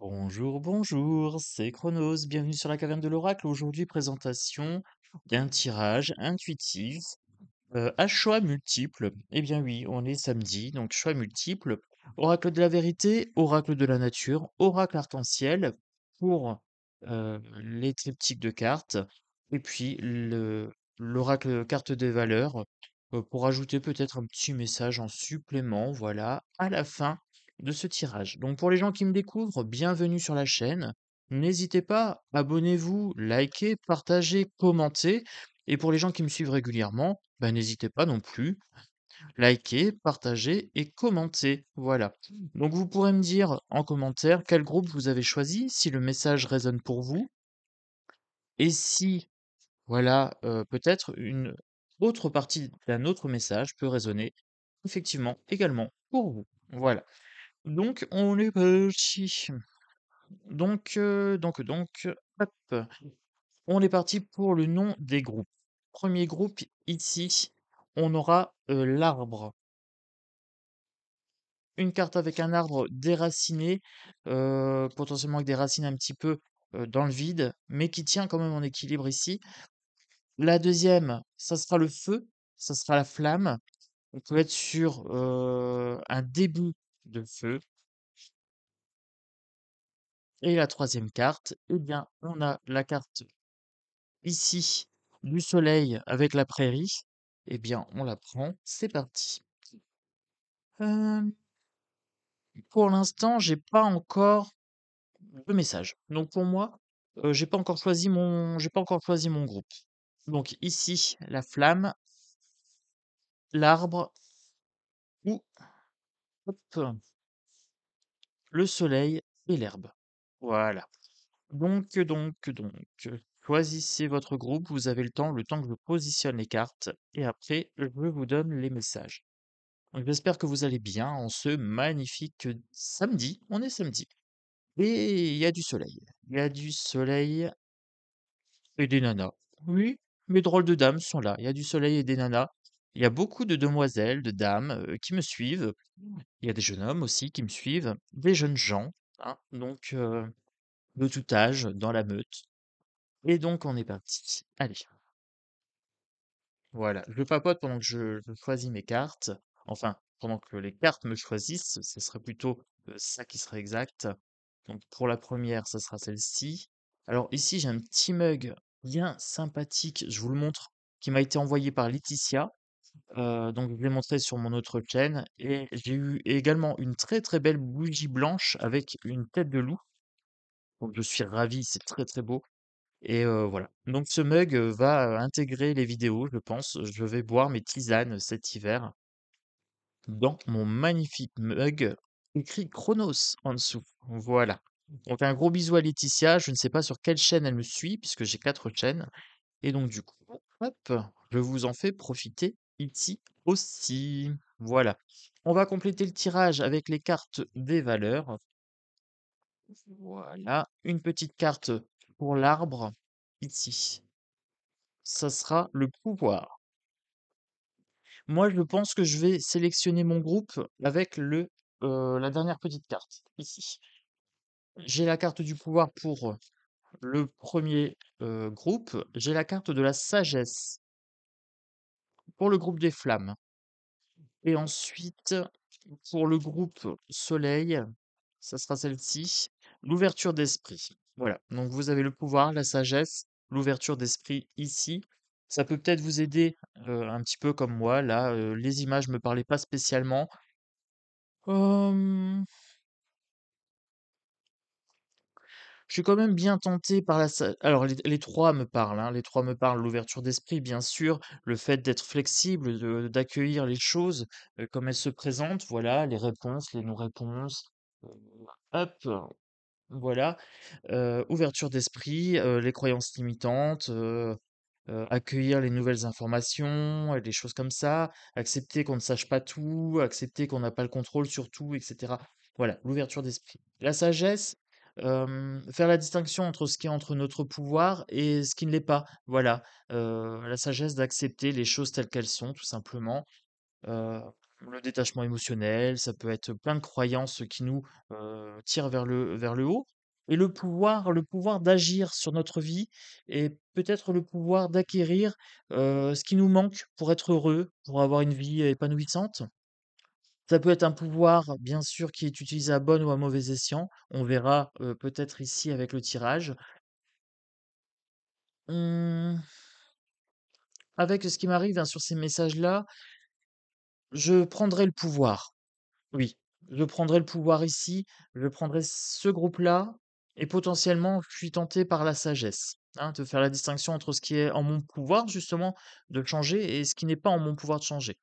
Bonjour, bonjour, c'est Chronos, bienvenue sur la caverne de l'oracle. Aujourd'hui, présentation d'un tirage intuitif à choix multiples. Eh bien oui, on est samedi, donc choix multiples. Oracle de la vérité, oracle de la nature, oracle arc-en-ciel pour les triptyques de cartes, et puis l'oracle carte des valeurs pour ajouter peut-être un petit message en supplément, voilà, à la fin de ce tirage. Donc pour les gens qui me découvrent, bienvenue sur la chaîne. N'hésitez pas, abonnez-vous, likez, partagez, commentez. Et pour les gens qui me suivent régulièrement, bah, n'hésitez pas non plus, likez, partagez et commentez. Voilà. Donc vous pourrez me dire en commentaire quel groupe vous avez choisi, si le message résonne pour vous, et si, voilà, peut-être une autre partie d'un autre message peut résonner effectivement également pour vous. Voilà. Donc on est parti. Hop. On est parti pour le nom des groupes. Premier groupe, ici, on aura l'arbre. Une carte avec un arbre déraciné, potentiellement avec des racines un petit peu dans le vide, mais qui tient quand même en équilibre ici. La deuxième, ça sera le feu, ça sera la flamme. On peut être sur un début de feu. Et la troisième carte, eh bien, on a la carte ici du soleil avec la prairie. Eh bien, on la prend, c'est parti. Hem, pour l'instant, j'ai pas encore de message. Donc pour moi, j'ai pas encore choisi mon groupe. Donc ici, la flamme, l'arbre ou hop, le soleil et l'herbe. Voilà. Donc, choisissez votre groupe, vous avez le temps que je positionne les cartes et après je vous donne les messages. Donc j'espère que vous allez bien en ce magnifique samedi. On est samedi. Et il y a du soleil. Il y a du soleil et des nanas. Oui, mes drôles de dames sont là. Il y a du soleil et des nanas. Il y a beaucoup de demoiselles, de dames qui me suivent. Il y a des jeunes hommes aussi qui me suivent, des jeunes gens, hein, donc de tout âge dans la meute. Et donc on est parti. Allez, voilà. Je papote pendant que je choisis mes cartes. Enfin, pendant que les cartes me choisissent, ce serait plutôt ça qui serait exact. Donc pour la première, ça sera celle-ci. Alors ici, j'ai un petit mug bien sympathique, je vous le montre, qui m'a été envoyé par Laetitia. Donc je l'ai montré sur mon autre chaîne. Et j'ai eu également une très très belle bougie blanche avec une tête de loup. Donc je suis ravi, c'est très très beau. Et voilà. Donc ce mug va intégrer les vidéos, je pense. Je vais boire mes tisanes cet hiver dans mon magnifique mug écrit Chronos en dessous. Voilà. Donc un gros bisou à Laetitia. Je ne sais pas sur quelle chaîne elle me suit, puisque j'ai 4 chaînes. Et donc du coup, hop, je vous en fais profiter ici aussi. Voilà. On va compléter le tirage avec les cartes des valeurs. Voilà. Une petite carte pour l'arbre, ici. Ça sera le pouvoir. Moi, je pense que je vais sélectionner mon groupe avec la dernière petite carte, ici. J'ai la carte du pouvoir pour le premier groupe. J'ai la carte de la sagesse pour le groupe des flammes. Et ensuite, pour le groupe soleil, ça sera celle-ci, l'ouverture d'esprit. Voilà, donc vous avez le pouvoir, la sagesse, l'ouverture d'esprit ici. Ça peut peut-être vous aider un petit peu comme moi. Là, les images me parlaient pas spécialement. Hem, je suis quand même bien tenté par alors les 3 me parlent, hein, les 3 me parlent. L'ouverture d'esprit, bien sûr, le fait d'être flexible, de d'accueillir les choses, comme elles se présentent, voilà, les réponses, les non-réponses, heu, hop, voilà. Ouverture d'esprit, les croyances limitantes, accueillir les nouvelles informations, des choses comme ça, accepter qu'on ne sache pas tout, accepter qu'on n'a pas le contrôle sur tout, et cetera. Voilà, l'ouverture d'esprit. La sagesse, faire la distinction entre ce qui est entre notre pouvoir et ce qui ne l'est pas. Voilà, la sagesse d'accepter les choses telles qu'elles sont, tout simplement. Heu le détachement émotionnel, ça peut être plein de croyances qui nous tirent vers le haut. Et le pouvoir d'agir sur notre vie et peut-être le pouvoir d'acquérir ce qui nous manque pour être heureux, pour avoir une vie épanouissante. Ça peut être un pouvoir, bien sûr, qui est utilisé à bon ou à mauvais escient. On verra peut-être ici avec le tirage. Hum, Avec ce qui m'arrive hein, sur ces messages-là, je prendrai le pouvoir. Oui, je prendrai le pouvoir ici, je prendrai ce groupe-là, et potentiellement, je suis tenté par la sagesse, hein, de faire la distinction entre ce qui est en mon pouvoir, justement, de changer, et ce qui n'est pas en mon pouvoir de changer.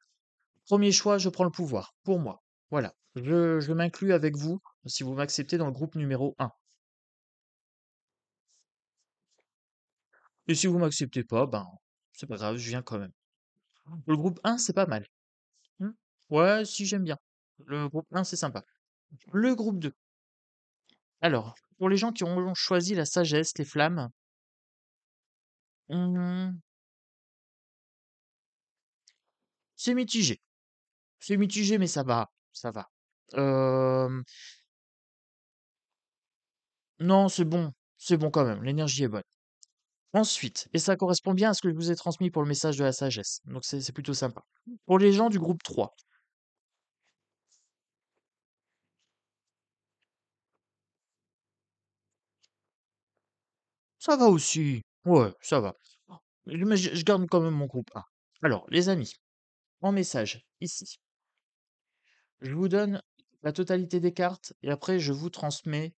Premier choix, je prends le pouvoir, pour moi. Voilà. Je m'inclus avec vous, si vous m'acceptez, dans le groupe numéro 1. Et si vous m'acceptez pas, ben, c'est pas grave, je viens quand même. Le groupe 1, c'est pas mal. Hmm. Ouais, si j'aime bien. Le groupe 1, c'est sympa. Le groupe 2. Alors, pour les gens qui ont choisi la sagesse, les flammes, mmh, c'est mitigé. C'est mitigé, mais ça va, ça va. Hem, non, c'est bon quand même, l'énergie est bonne. Ensuite, et ça correspond bien à ce que je vous ai transmis pour le message de la sagesse, donc c'est plutôt sympa. Pour les gens du groupe 3, ça va aussi. Ouais, ça va. Mais je garde quand même mon groupe 1. Alors, les amis, en message, ici, je vous donne la totalité des cartes et après je vous transmets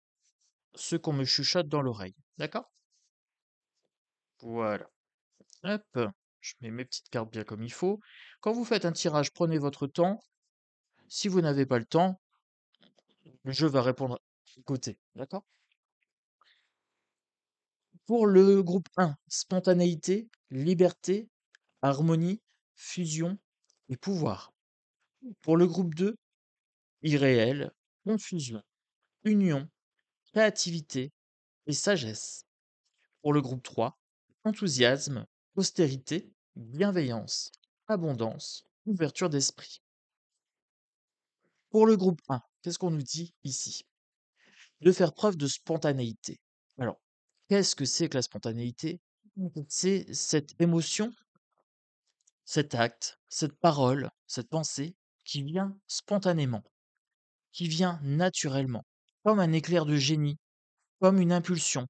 ce qu'on me chuchote dans l'oreille. D'accord? Voilà. Hop, je mets mes petites cartes bien comme il faut. Quand vous faites un tirage, prenez votre temps. Si vous n'avez pas le temps, le jeu va répondre à côté. D'accord? Pour le groupe 1, spontanéité, liberté, harmonie, fusion et pouvoir. Pour le groupe 2, irréel, confusion, union, créativité et sagesse. Pour le groupe 3, enthousiasme, austérité, bienveillance, abondance, ouverture d'esprit. Pour le groupe 1, qu'est-ce qu'on nous dit ici? De faire preuve de spontanéité. Alors, qu'est-ce que c'est que la spontanéité? C'est cette émotion, cet acte, cette parole, cette pensée qui vient spontanément, qui vient naturellement, comme un éclair de génie, comme une impulsion,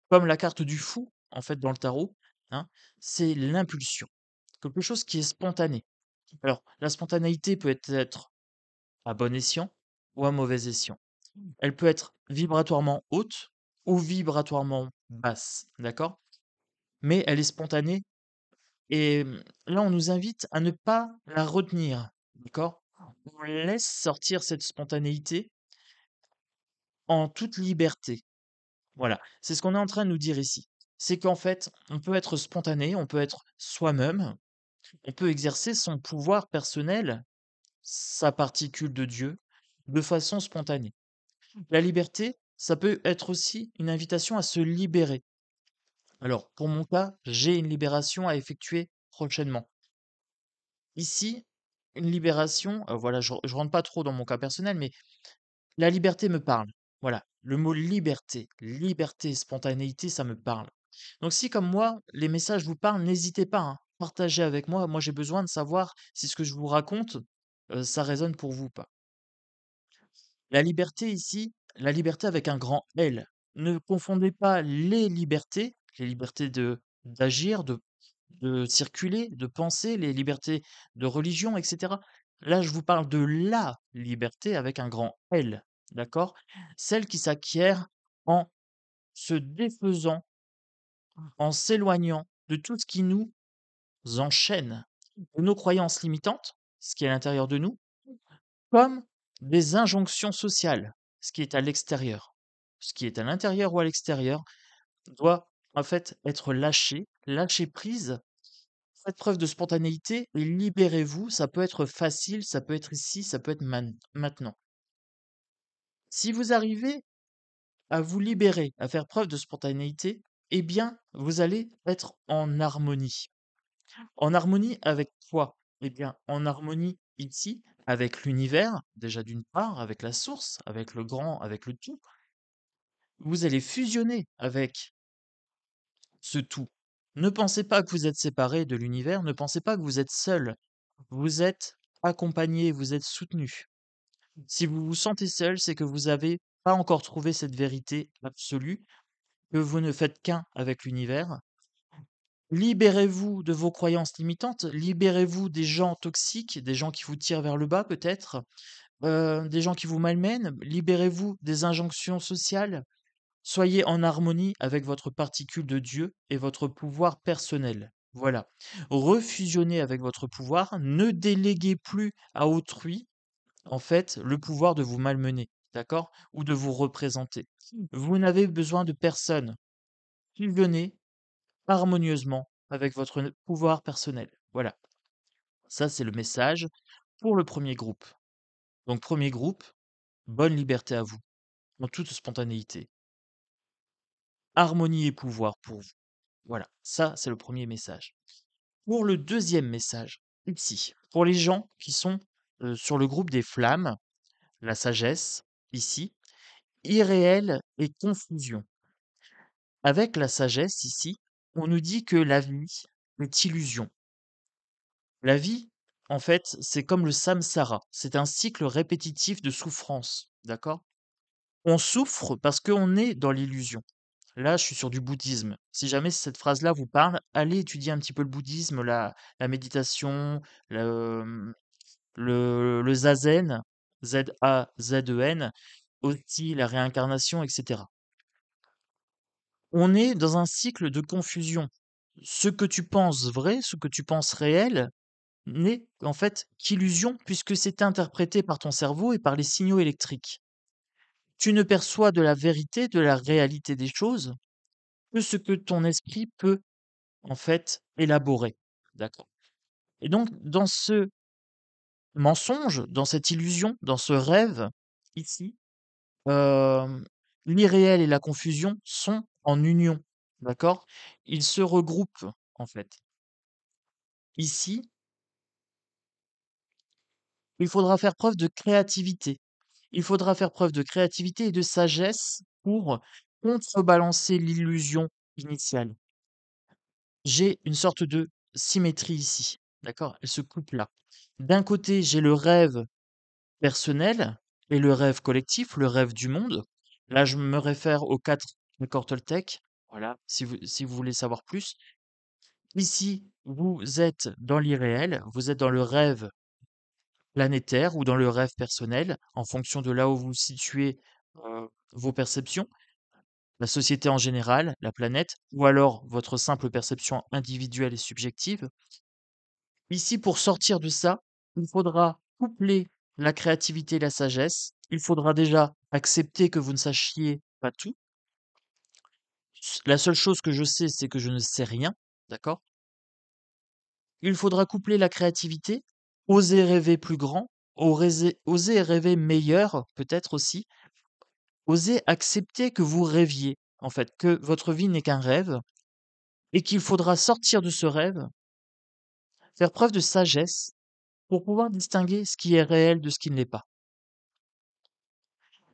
comme la carte du fou, en fait, dans le tarot, hein, c'est l'impulsion, quelque chose qui est spontané. Alors, la spontanéité peut être à bon escient ou à mauvais escient. Elle peut être vibratoirement haute ou vibratoirement basse, d'accord? Mais elle est spontanée et là, on nous invite à ne pas la retenir, d'accord? On laisse sortir cette spontanéité en toute liberté. Voilà, c'est ce qu'on est en train de nous dire ici. C'est qu'en fait, on peut être spontané, on peut être soi-même, on peut exercer son pouvoir personnel, sa particule de Dieu, de façon spontanée. La liberté, ça peut être aussi une invitation à se libérer. Alors, pour mon cas, j'ai une libération à effectuer prochainement. Ici, une libération, voilà, je rentre pas trop dans mon cas personnel, mais la liberté me parle. Voilà, le mot liberté, liberté, spontanéité, ça me parle. Donc si comme moi, les messages vous parlent, n'hésitez pas, hein, partagez avec moi. Moi, j'ai besoin de savoir si ce que je vous raconte, ça résonne pour vous ou pas. La liberté ici, la liberté avec un grand L. Ne confondez pas les libertés de d'agir, de circuler, de penser, les libertés de religion, etc. Là, je vous parle de la liberté avec un grand L, d'accord? Celle qui s'acquiert en se défaisant, en s'éloignant de tout ce qui nous enchaîne, de nos croyances limitantes, ce qui est à l'intérieur de nous, comme des injonctions sociales, ce qui est à l'extérieur. Ce qui est à l'intérieur ou à l'extérieur doit en fait être lâché, lâché prise. Faites preuve de spontanéité et libérez-vous. Ça peut être facile, ça peut être ici, ça peut être maintenant. Si vous arrivez à vous libérer, à faire preuve de spontanéité, eh bien, vous allez être en harmonie. En harmonie avec quoi? Eh bien, en harmonie ici avec l'univers, déjà d'une part, avec la source, avec le grand, avec le tout. Vous allez fusionner avec ce tout. Ne pensez pas que vous êtes séparé de l'univers, ne pensez pas que vous êtes seul. Vous êtes accompagné, vous êtes soutenu. Si vous vous sentez seul, c'est que vous n'avez pas encore trouvé cette vérité absolue, que vous ne faites qu'un avec l'univers. Libérez-vous de vos croyances limitantes, libérez-vous des gens toxiques, des gens qui vous tirent vers le bas peut-être, des gens qui vous malmènent, libérez-vous des injonctions sociales. Soyez en harmonie avec votre particule de Dieu et votre pouvoir personnel. Voilà. Refusionnez avec votre pouvoir, ne déléguez plus à autrui, en fait, le pouvoir de vous malmener, d'accord? Ou de vous représenter. Vous n'avez besoin de personne. Fusionnez harmonieusement avec votre pouvoir personnel. Voilà. Ça, c'est le message pour le premier groupe. Donc, premier groupe, bonne liberté à vous, en toute spontanéité. Harmonie et pouvoir pour vous. Voilà, ça, c'est le premier message. Pour le deuxième message, ici, pour les gens qui sont sur le groupe des flammes, la sagesse, ici, irréel et confusion. Avec la sagesse, ici, on nous dit que la vie est illusion. La vie, en fait, c'est comme le samsara, c'est un cycle répétitif de souffrance, d'accord? On souffre parce qu'on est dans l'illusion. Là, je suis sur du bouddhisme. Si jamais cette phrase-là vous parle, allez étudier un petit peu le bouddhisme, la méditation, le zazen, Z-A-Z-E-N, aussi la réincarnation, etc. On est dans un cycle de confusion. Ce que tu penses vrai, ce que tu penses réel, n'est en fait qu'illusion puisque c'est interprété par ton cerveau et par les signaux électriques. Tu ne perçois de la vérité, de la réalité des choses, que ce que ton esprit peut en fait élaborer. D'accord. Et donc, dans ce mensonge, dans cette illusion, dans ce rêve, ici, euh, l'irréel et la confusion sont en union. D'accord. Ils se regroupent, en fait. Ici, il faudra faire preuve de créativité. Il faudra faire preuve de créativité et de sagesse pour contrebalancer l'illusion initiale. J'ai une sorte de symétrie ici, d'accord? Elle se coupe là. D'un côté, j'ai le rêve personnel et le rêve collectif, le rêve du monde. Là, je me réfère aux 4 accords Toltec. Voilà, si vous voulez savoir plus. Ici, vous êtes dans l'irréel, vous êtes dans le rêve planétaire ou dans le rêve personnel, en fonction de là où vous vous situez, vos perceptions, la société en général, la planète, ou alors votre simple perception individuelle et subjective. Ici, pour sortir de ça, il faudra coupler la créativité et la sagesse. Il faudra déjà accepter que vous ne sachiez pas tout. La seule chose que je sais, c'est que je ne sais rien, d'accord? Il faudra coupler la créativité, oser rêver plus grand, oser rêver meilleur, peut-être aussi, oser accepter que vous rêviez, en fait, que votre vie n'est qu'un rêve, et qu'il faudra sortir de ce rêve, faire preuve de sagesse pour pouvoir distinguer ce qui est réel de ce qui ne l'est pas.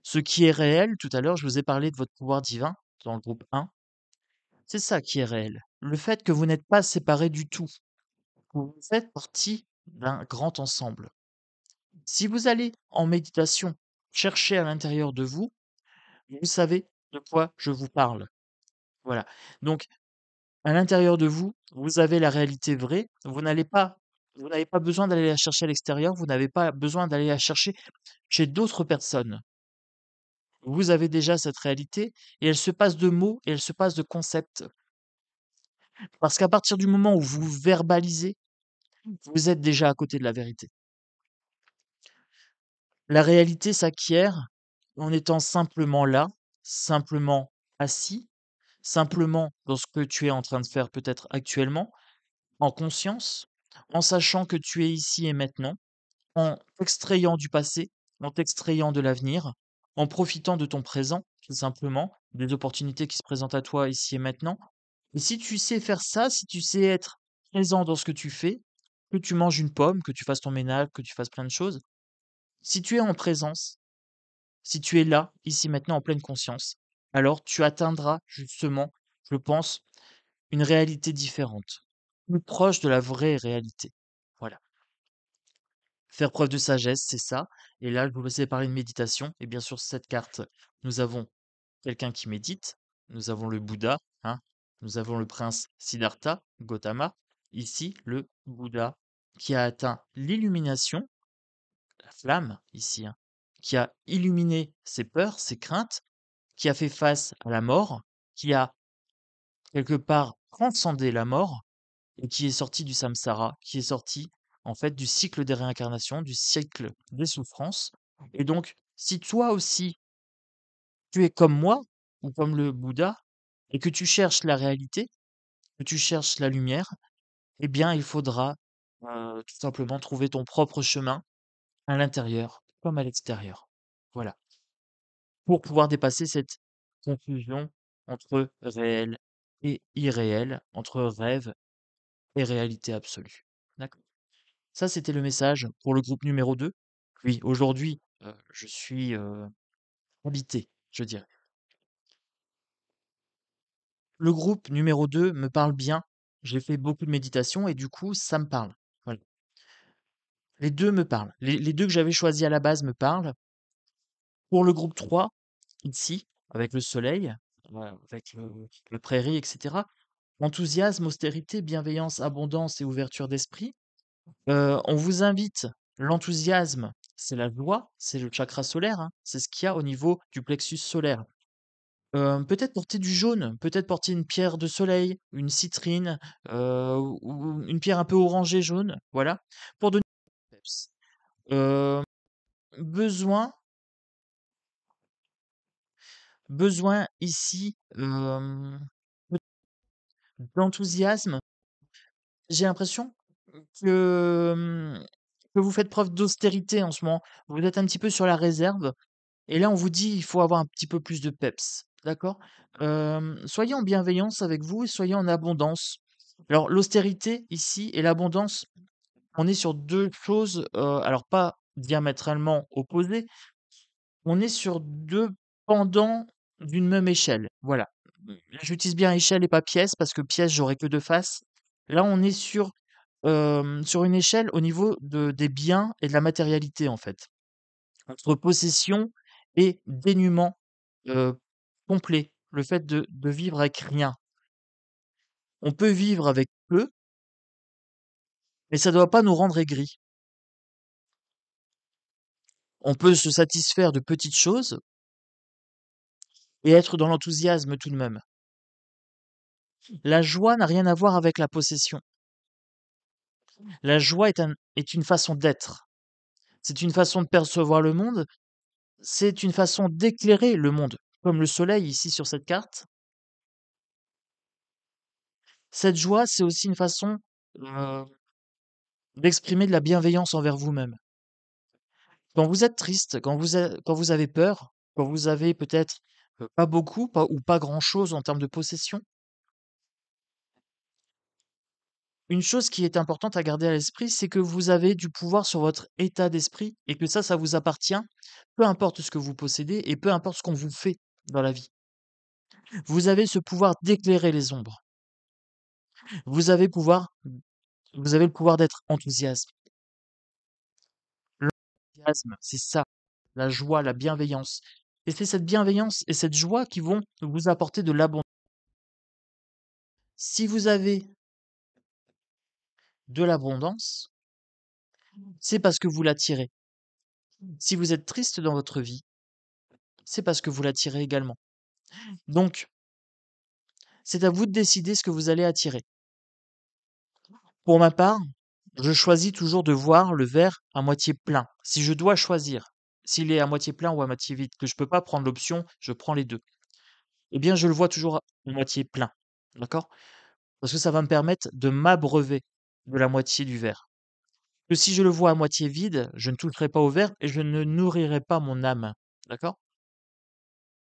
Ce qui est réel, tout à l'heure, je vous ai parlé de votre pouvoir divin dans le groupe 1. C'est ça qui est réel. Le fait que vous n'êtes pas séparés du tout. Vous faites partie d'un grand ensemble. Si vous allez en méditation chercher à l'intérieur de vous, vous savez de quoi je vous parle. Voilà. Donc, à l'intérieur de vous, vous avez la réalité vraie. Vous n'avez pas besoin d'aller la chercher à l'extérieur. Vous n'avez pas besoin d'aller la chercher chez d'autres personnes. Vous avez déjà cette réalité et elle se passe de mots et elle se passe de concepts. Parce qu'à partir du moment où vous verbalisez, vous êtes déjà à côté de la vérité. La réalité s'acquiert en étant simplement là, simplement assis, simplement dans ce que tu es en train de faire peut-être actuellement, en conscience, en sachant que tu es ici et maintenant, en t'extrayant du passé, en t'extrayant de l'avenir, en profitant de ton présent, tout simplement, des opportunités qui se présentent à toi ici et maintenant. Et si tu sais faire ça, si tu sais être présent dans ce que tu fais, que tu manges une pomme, que tu fasses ton ménage, que tu fasses plein de choses, Si tu es en présence, si tu es là, ici maintenant, en pleine conscience, alors tu atteindras justement, je pense, une réalité différente, plus proche de la vraie réalité. Voilà. Faire preuve de sagesse, c'est ça. Et là, je vous ai parlé de méditation. Et bien sûr, sur cette carte, nous avons quelqu'un qui médite. Nous avons le Bouddha, hein. Nous avons le prince Siddhartha Gautama. Ici, le Bouddha qui a atteint l'illumination, la flamme ici, hein, qui a illuminé ses peurs, ses craintes, qui a fait face à la mort, qui a quelque part transcendé la mort et qui est sorti du samsara, qui est sorti en fait du cycle des réincarnations, du cycle des souffrances. Et donc, si toi aussi, tu es comme moi, ou comme le Bouddha, et que tu cherches la réalité, que tu cherches la lumière, eh bien, il faudra tout simplement trouver ton propre chemin à l'intérieur comme à l'extérieur. Voilà. Pour pouvoir dépasser cette confusion entre réel et irréel, entre rêve et réalité absolue. D'accord. Ça, c'était le message pour le groupe numéro 2. Oui, aujourd'hui, je suis habité, je dirais. Le groupe numéro 2 me parle bien. J'ai fait beaucoup de méditation et du coup, ça me parle. Voilà. Les deux me parlent. Les deux que j'avais choisis à la base me parlent. Pour le groupe 3, ici, avec le soleil, avec le prairie, etc. Enthousiasme, austérité, bienveillance, abondance et ouverture d'esprit. On vous invite, l'enthousiasme, c'est la joie, c'est le chakra solaire, hein, c'est ce qu'il y a au niveau du plexus solaire. Peut-être porter du jaune, peut-être porter une pierre de soleil, une citrine, ou une pierre un peu orangée jaune, voilà, pour donner du peps. Heu, besoin besoin ici, d'enthousiasme. J'ai l'impression que, que vous faites preuve d'austérité en ce moment. Vous êtes un petit peu sur la réserve et là, on vous dit: «Il faut avoir un petit peu plus de peps». D'accord? Soyez en bienveillance avec vous et soyez en abondance. Alors l'austérité ici et l'abondance, on est sur 2 choses, alors pas diamétralement opposées, on est sur 2 pendants d'une même échelle. Voilà. J'utilise bien échelle et pas pièce parce que pièce, j'aurais que 2 faces. Là, on est sur une échelle au niveau des biens et de la matérialité, en fait. Entre possession et dénuement complet. Le fait de vivre avec rien. On peut vivre avec peu, mais ça ne doit pas nous rendre aigris. On peut se satisfaire de petites choses et être dans l'enthousiasme tout de même. La joie n'a rien à voir avec la possession. La joie est une façon d'être. C'est une façon de percevoir le monde. C'est une façon d'éclairer le monde. Comme le soleil ici sur cette carte. Cette joie, c'est aussi une façon euh, d'exprimer de la bienveillance envers vous-même. Quand vous êtes triste, quand vous avez peur, quand vous avez peut-être pas beaucoup ou pas grand-chose en termes de possession, une chose qui est importante à garder à l'esprit, c'est que vous avez du pouvoir sur votre état d'esprit et que ça vous appartient, peu importe ce que vous possédez et peu importe ce qu'on vous fait dans la vie. Vous avez ce pouvoir d'éclairer les ombres. Vous avez pouvoir, vous avez le pouvoir d'être enthousiaste. L'enthousiasme, c'est ça, la joie, la bienveillance. Et c'est cette bienveillance et cette joie qui vont vous apporter de l'abondance. Si vous avez de l'abondance, c'est parce que vous l'attirez. Si vous êtes triste dans votre vie, c'est parce que vous l'attirez également. Donc, c'est à vous de décider ce que vous allez attirer. Pour ma part, je choisis toujours de voir le verre à moitié plein. Si je dois choisir s'il est à moitié plein ou à moitié vide, que je peux pas prendre l'option, je prends les 2. Eh bien, je le vois toujours à moitié plein. D'accord? Parce que ça va me permettre de m'abreuver de la moitié du verre. Que si je le vois à moitié vide, je ne toucherai pas au verre et je ne nourrirai pas mon âme. D'accord?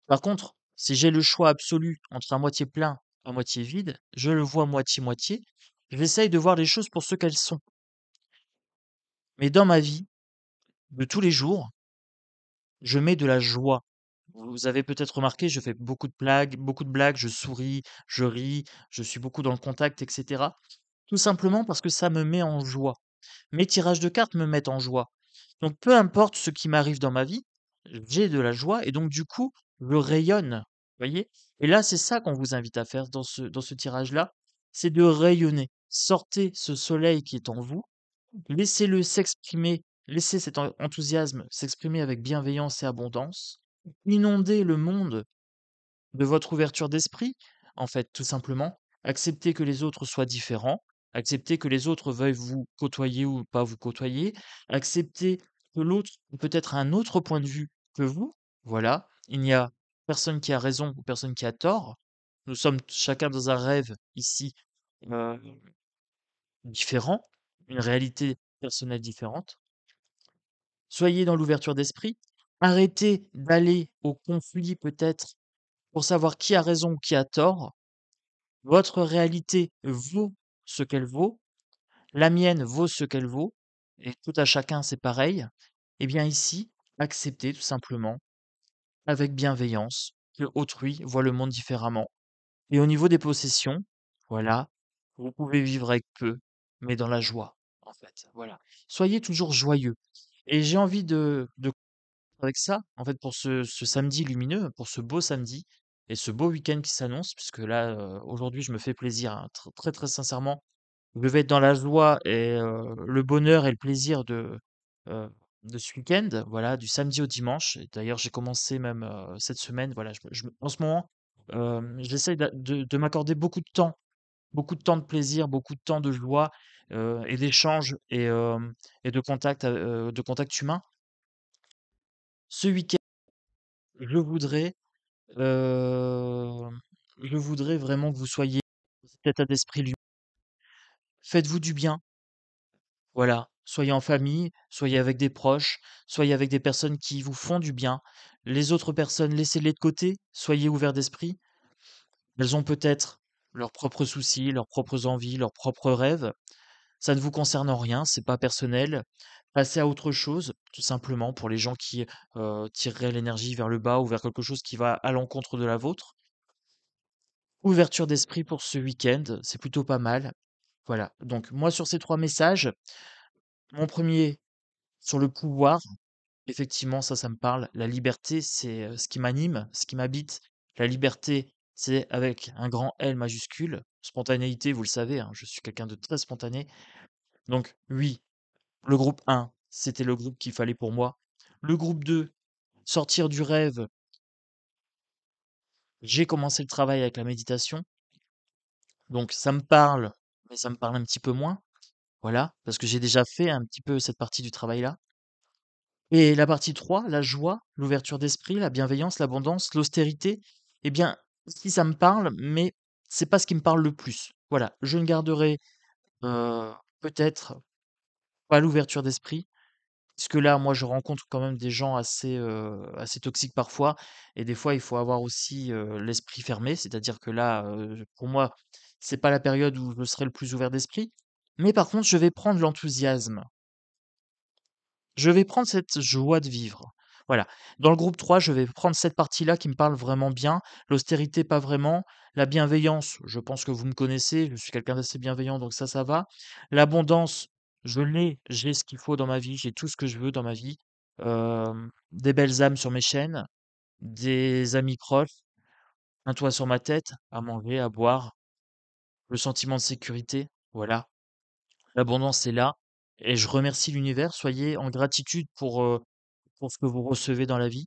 Par contre, si j'ai le choix absolu entre un moitié plein, un moitié vide, je le vois moitié-moitié. J'essaye de voir les choses pour ce qu'elles sont. Mais dans ma vie, de tous les jours, je mets de la joie. Vous avez peut-être remarqué, je fais beaucoup de blagues, je souris, je ris, je suis beaucoup dans le contact, etc. Tout simplement parce que ça me met en joie. Mes tirages de cartes me mettent en joie. Donc peu importe ce qui m'arrive dans ma vie, j'ai de la joie et donc du coup, je rayonne. Voyez? Et là, c'est ça qu'on vous invite à faire dans ce tirage-là, c'est de rayonner. Sortez ce soleil qui est en vous, laissez-le s'exprimer, laissez cet enthousiasme s'exprimer avec bienveillance et abondance. Inondez le monde de votre ouverture d'esprit, en fait, tout simplement. Acceptez que les autres soient différents, acceptez que les autres veuillent vous côtoyer ou pas vous côtoyer, acceptez que l'autre ait peut-être un autre point de vue que vous. Voilà, il n'y a personne qui a raison ou personne qui a tort. Nous sommes chacun dans un rêve ici euh, différent, une réalité personnelle différente. Soyez dans l'ouverture d'esprit. Arrêtez d'aller au conflit peut-être pour savoir qui a raison ou qui a tort. Votre réalité vaut ce qu'elle vaut, la mienne vaut ce qu'elle vaut, et tout à chacun c'est pareil. Eh bien ici, acceptez tout simplement, avec bienveillance, que autrui voit le monde différemment. Et au niveau des possessions, voilà, vous pouvez vivre avec peu, mais dans la joie, en fait. Voilà. Soyez toujours joyeux. Et j'ai envie de avec ça, en fait, pour ce samedi lumineux, pour ce beau samedi et ce beau week-end qui s'annonce, puisque là, aujourd'hui, je me fais plaisir, hein, très, très sincèrement. Je vais être dans la joie et le bonheur et le plaisir heu, de ce week-end, voilà, du samedi au dimanche. Et d'ailleurs, j'ai commencé même, cette semaine, voilà, en ce moment, j'essaye de m'accorder beaucoup de temps de plaisir, beaucoup de temps de joie, et d'échange et de contact humain. Ce week-end, je voudrais Hem, je voudrais vraiment que vous soyez dans cet état d'esprit lu faites-vous du bien, voilà. Soyez en famille, soyez avec des proches, soyez avec des personnes qui vous font du bien. Les autres personnes, laissez-les de côté, soyez ouverts d'esprit. Elles ont peut-être leurs propres soucis, leurs propres envies, leurs propres rêves. Ça ne vous concerne en rien, c'est pas personnel. Passez à autre chose, tout simplement, pour les gens qui, tireraient l'énergie vers le bas ou vers quelque chose qui va à l'encontre de la vôtre. Ouverture d'esprit pour ce week-end, c'est plutôt pas mal. Voilà, donc moi sur ces 3 messages, mon premier sur le pouvoir, effectivement ça me parle. La liberté, c'est, ce qui m'anime, ce qui m'habite. La liberté, c'est avec un grand L majuscule. Spontanéité, vous le savez, hein, je suis quelqu'un de très spontané. Donc oui, le groupe 1, c'était le groupe qu'il fallait pour moi. Le groupe 2, sortir du rêve, j'ai commencé le travail avec la méditation, donc ça me parle, mais ça me parle un petit peu moins. Voilà, parce que j'ai déjà fait un petit peu cette partie du travail-là. Et la partie 3, la joie, l'ouverture d'esprit, la bienveillance, l'abondance, l'austérité, eh bien, si ça me parle, mais c'est pas ce qui me parle le plus. Voilà, je ne garderai peut-être pas l'ouverture d'esprit, puisque là, moi, je rencontre quand même des gens assez toxiques parfois, et des fois, il faut avoir aussi l'esprit fermé, c'est-à-dire que là, pour moi, c'est pas la période où je serai le plus ouvert d'esprit, mais par contre, je vais prendre l'enthousiasme. Je vais prendre cette joie de vivre. Voilà. Dans le groupe 3, je vais prendre cette partie-là qui me parle vraiment bien. L'austérité, pas vraiment. La bienveillance, je pense que vous me connaissez. Je suis quelqu'un d'assez bienveillant, donc ça va. L'abondance, j'ai ce qu'il faut dans ma vie. J'ai tout ce que je veux dans ma vie. Des belles âmes sur mes chaînes, des amis proches, un toit sur ma tête, à manger, à boire, le sentiment de sécurité. Voilà. L'abondance est là. Et je remercie l'univers. Soyez en gratitude pour ce que vous recevez dans la vie.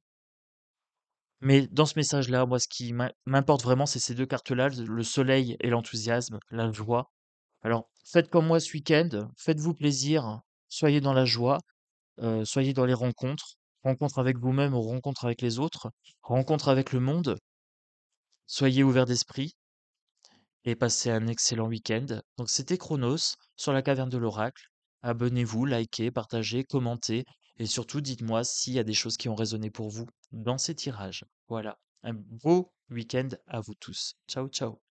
Mais dans ce message-là, moi, ce qui m'importe vraiment, c'est ces 2 cartes-là, le soleil et l'enthousiasme, la joie. Alors, faites comme moi ce week-end, faites-vous plaisir, soyez dans la joie, soyez dans les rencontres, rencontres avec vous-même ou rencontres avec les autres, rencontres avec le monde. Soyez ouverts d'esprit et passez un excellent week-end. Donc, c'était Chronos sur la caverne de l'oracle. Abonnez-vous, likez, partagez, commentez et surtout dites-moi s'il y a des choses qui ont résonné pour vous dans ces tirages. Voilà, un beau week-end à vous tous. Ciao, ciao.